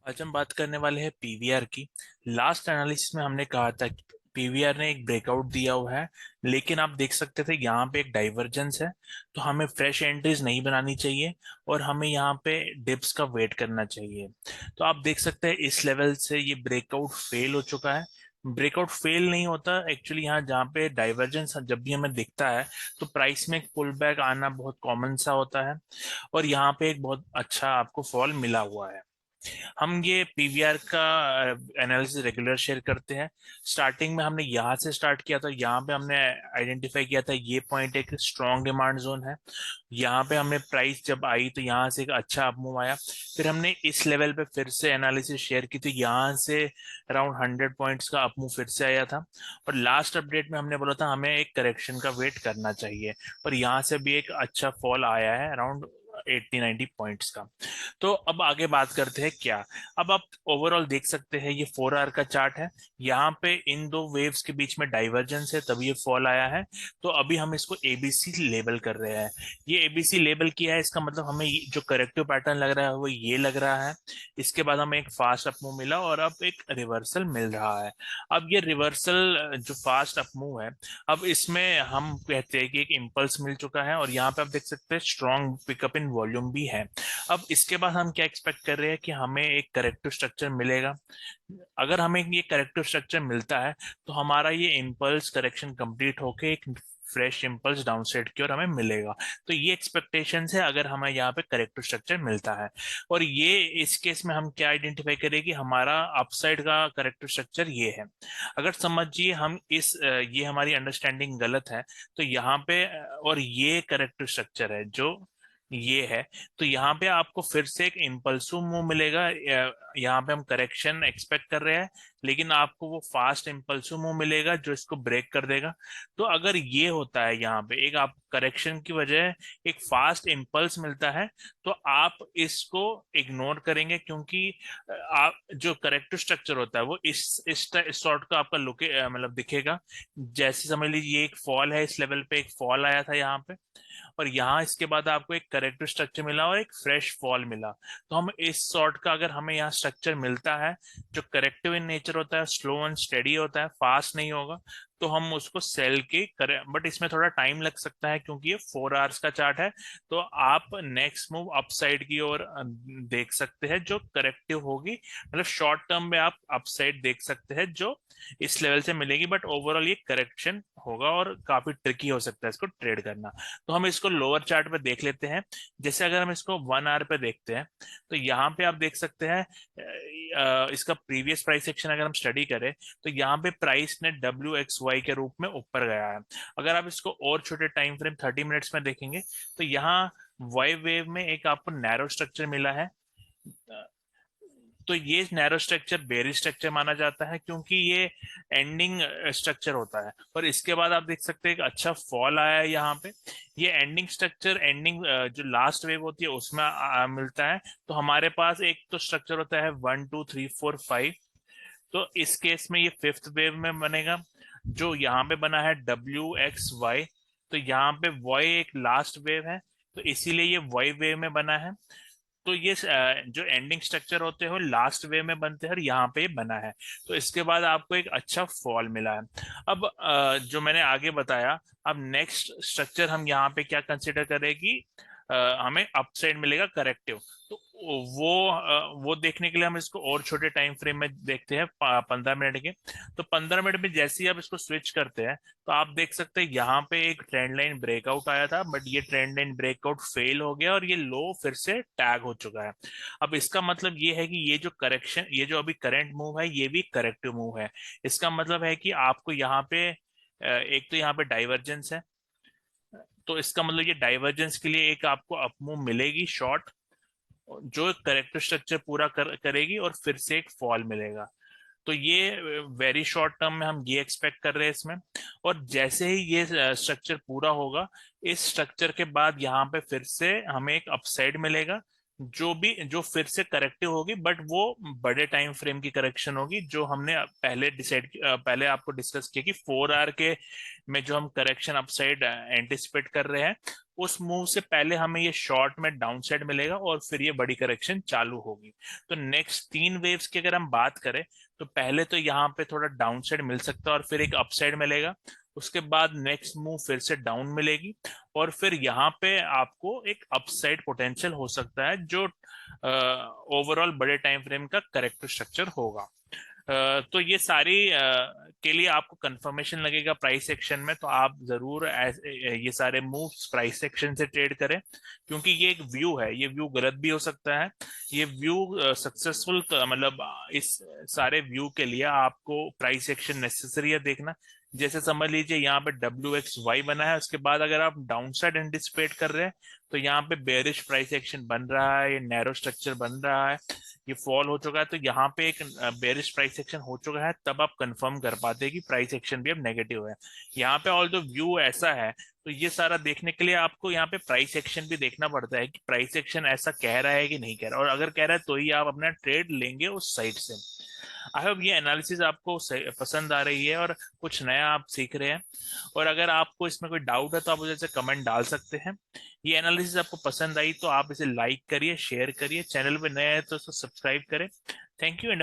आज हम बात करने वाले हैं पीवीआर की। लास्ट एनालिसिस में हमने कहा था कि पीवीआर ने एक ब्रेकआउट दिया हुआ है, लेकिन आप देख सकते थे यहाँ पे एक डाइवर्जेंस है। तो हमें फ्रेश एंट्रीज नहीं बनानी चाहिए और हमें यहाँ पे डिप्स का वेट करना चाहिए। तो आप देख सकते हैं इस लेवल से ये ब्रेकआउट फेल हो चुका है। ब्रेकआउट फेल नहीं होता एक्चुअली, यहाँ जहाँ पे डाइवर्जेंस जब भी हमें दिखता है तो प्राइस में एक पुल बैक आना बहुत कॉमन सा होता है। और यहाँ पे एक बहुत अच्छा आपको फॉल मिला हुआ है। हम ये पीवीआर का एनालिसिस रेगुलर शेयर करते हैं। स्टार्टिंग में हमने यहाँ से स्टार्ट किया था, यहाँ पे हमने आइडेंटिफाई किया था ये पॉइंट एक स्ट्रॉन्ग डिमांड जोन है। यहाँ पे हमने प्राइस जब आई तो यहाँ से एक अच्छा अप मूव आया। फिर हमने इस लेवल पे फिर से एनालिसिस शेयर की, तो यहाँ से अराउंड 100 पॉइंट्स का अप मूव फिर से आया था। और लास्ट अपडेट में हमने बोला था हमें एक करेक्शन का वेट करना चाहिए, और यहाँ से भी एक अच्छा फॉल आया है अराउंड 80-90 पॉइंट्स का। तो अब आगे बात करते हैं क्या। अब आप ओवरऑल देख सकते हैं ये 4 आवर का चार्ट है। यहाँ पे इन दो वेव्स के बीच में डाइवर्जेंस है, तभी ये फॉल आया है। तो अभी हम इसको एबीसी लेबल कर रहे हैं। ये एबीसी लेबल किया है, इसका मतलब हमें जो करेक्टिव पैटर्न लग रहा है वो ये लग रहा है। इसके बाद हमें एक फास्ट अप मूव मिला और अब एक रिवर्सल मिल रहा है। अब ये रिवर्सल जो फास्ट अप मूव है, अब इसमें हम कहते हैं कि एक इम्पल्स मिल चुका है, और यहाँ पे आप देख सकते हैं स्ट्रॉन्ग पिकअप इन वॉल्यूम भी है। अब इसके बाद हम क्या एक्सपेक्ट कर रहे हैं कि हमें एक करेक्टिव स्ट्रक्चर मिलेगा। अगर हमें ये करेक्टिव स्ट्रक्चर मिलता है तो हमारा ये इम्पल्स करेक्शन कंप्लीट होके एक फ्रेश इम्पल्स डाउनसाइड की ओर हमें मिलेगा। तो ये एक्सपेक्टेशन है अगर हमें यहाँ पे करेक्टिव स्ट्रक्चर मिलता है। और ये इस केस में हम क्या आइडेंटिफाई करें कि हमारा अपसाइड का करेक्टिव स्ट्रक्चर ये है। अगर समझिए हम ये हमारी अंडरस्टैंडिंग गलत है, तो यहाँ पे और ये करेक्टिव स्ट्रक्चर है जो ये है, तो यहाँ पे आपको फिर से एक इम्पल्सिव मूव मिलेगा। यहाँ पे हम करेक्शन एक्सपेक्ट कर रहे हैं, लेकिन आपको वो फास्ट इम्पल्सिव मूव मिलेगा जो इसको ब्रेक कर देगा। तो अगर ये होता है यहाँ पे एक आप करेक्शन की वजह एक फास्ट इम्पल्स मिलता है, तो आप इसको इग्नोर करेंगे, क्योंकि आप जो करेक्टिव स्ट्रक्चर होता है वो इस सॉर्ट का आपका लुक मतलब दिखेगा। जैसे समझ लीजिए ये एक फॉल है, इस लेवल पे एक फॉल आया था यहाँ पे, और यहाँ इसके बाद आपको एक करेक्टिव स्ट्रक्चर मिला और एक फ्रेश फॉल मिला। तो हम इस सॉर्ट का अगर हमें यहाँ स्ट्रक्चर मिलता है जो करेक्टिव इन नेचर होता है, स्लो एंड स्टेडी होता है, फास्ट नहीं होगा, तो हम उसको सेल के करें। बट इसमें थोड़ा टाइम लग सकता है क्योंकि ये 4 आवर्स का चार्ट है। तो आप नेक्स्ट मूव अपसाइड की ओर देख सकते हैं जो करेक्टिव होगी, मतलब शॉर्ट टर्म में आप अपसाइड देख सकते हैं जो इस लेवल से मिलेगी। बट ओवरऑल ये करेक्शन होगा और काफी ट्रिकी हो सकता है इसको ट्रेड करना। तो हम इसको लोअर चार्ट पे देख लेते हैं। जैसे अगर हम इसको 1 आवर पे देखते हैं, तो यहाँ पे आप देख सकते हैं इसका प्रीवियस प्राइस एक्शन अगर हम स्टडी करें, तो यहाँ पे प्राइस ने WXY के रूप में ऊपर गया है। अगर आप इसको और छोटे टाइम फ्रेम 30 मिनट्स में देखेंगे, तो यहाँ वाई वेव में एक आपको नैरो स्ट्रक्चर मिला है। तो ये नैरो स्ट्रक्चर बेरिश स्ट्रक्चर माना जाता है क्योंकि ये एंडिंग स्ट्रक्चर होता है। और इसके बाद आप देख सकते हैं एक अच्छा फॉल आया है यहाँ पे। ये एंडिंग स्ट्रक्चर एंडिंग जो लास्ट वेव होती है उसमें मिलता है। तो हमारे पास एक तो स्ट्रक्चर होता है 1 2 3 4 5। तो इस केस में ये फिफ्थ वेव में बनेगा, जो यहाँ पे बना है WXY। तो यहाँ पे वाई एक लास्ट वेव है, तो इसीलिए ये वाई वेव में बना है। तो ये जो एंडिंग स्ट्रक्चर होते हैं वो लास्ट वे में बनते हैं, और यहाँ पे बना है। तो इसके बाद आपको एक अच्छा फॉल मिला है। अब जो मैंने आगे बताया, अब नेक्स्ट स्ट्रक्चर हम यहाँ पे क्या कंसिडर करें कि हमें अपसाइड मिलेगा करेक्टिव। तो वो देखने के लिए हम इसको और छोटे टाइम फ्रेम में देखते हैं 15 मिनट के। तो 15 मिनट में जैसे ही आप इसको स्विच करते हैं, तो आप देख सकते हैं यहाँ पे एक ट्रेंड लाइन ब्रेकआउट आया था, बट ये ट्रेंड लाइन ब्रेकआउट फेल हो गया और ये लो फिर से टैग हो चुका है। अब इसका मतलब ये है कि ये जो करेक्शन, ये जो अभी करंट मूव है ये भी करेक्टिव मूव है। इसका मतलब है कि आपको यहाँ पे एक तो यहाँ पे डाइवर्जेंस है, तो इसका मतलब ये डाइवर्जेंस के लिए एक आपको अप मूव मिलेगी शॉर्ट, जो करेक्टिव स्ट्रक्चर पूरा करेगी, और फिर से एक फॉल मिलेगा। तो ये वेरी शॉर्ट टर्म में हम ये एक्सपेक्ट कर रहे हैं इसमें। और जैसे ही ये स्ट्रक्चर पूरा होगा, इस स्ट्रक्चर के बाद यहाँ पे फिर से हमें एक अपसाइड मिलेगा, जो फिर से करेक्टिव होगी, बट वो बड़े टाइम फ्रेम की करेक्शन होगी, जो हमने पहले आपको डिस्कस किया कि 4 आवर के में जो हम करेक्शन अपसाइड एंटिसिपेट कर रहे हैं, उस मूव से पहले हमें ये शॉर्ट में डाउन साइड मिलेगा और फिर ये बड़ी करेक्शन चालू होगी। तो नेक्स्ट 3 वेव्स की अगर हम बात करें, तो पहले तो यहाँ पे थोड़ा डाउन साइड मिल सकता है और फिर एक अपसाइड मिलेगा। उसके बाद नेक्स्ट मूव फिर से डाउन मिलेगी, और फिर यहाँ पे आपको एक अपसाइड पोटेंशियल हो सकता है, जो ओवरऑल बड़े टाइम फ्रेम का करेक्टर स्ट्रक्चर होगा। तो ये सारी के लिए आपको कंफर्मेशन लगेगा प्राइस एक्शन में, तो आप जरूर ये सारे मूव्स प्राइस एक्शन से ट्रेड करें, क्योंकि ये एक व्यू है, ये व्यू गलत भी हो सकता है। ये व्यू सक्सेसफुल मतलब इस सारे व्यू के लिए आपको प्राइस एक्शन नेसेसरी है देखना। जैसे समझ लीजिए यहाँ पे WXY बना है, उसके बाद अगर आप डाउन साइड एंटिसिपेट कर रहे हैं, तो यहाँ पे बेरिश प्राइस एक्शन बन रहा है, ये नैरो स्ट्रक्चर बन रहा है, ये फॉल हो चुका है, तो यहाँ पे एक बेरिश प्राइस एक्शन हो चुका है, तब आप कंफर्म कर पाते हैं कि प्राइस एक्शन भी अब नेगेटिव है। यहाँ पे ऑल जो व्यू ऐसा है, तो ये सारा देखने के लिए आपको यहाँ पे प्राइस एक्शन भी देखना पड़ता है कि प्राइस एक्शन ऐसा कह रहा है कि नहीं कह रहा, और अगर कह रहा है तो ही आप अपना ट्रेड लेंगे उस साइड से। आई होप ये एनालिसिस आपको पसंद आ रही है और कुछ नया आप सीख रहे हैं। और अगर आपको इसमें कोई डाउट है तो आप मुझे कमेंट डाल सकते हैं। ये एनालिसिस आपको पसंद आई तो आप इसे लाइक करिए, शेयर करिए, चैनल पे नए हैं तो सब्सक्राइब करें। Thank you and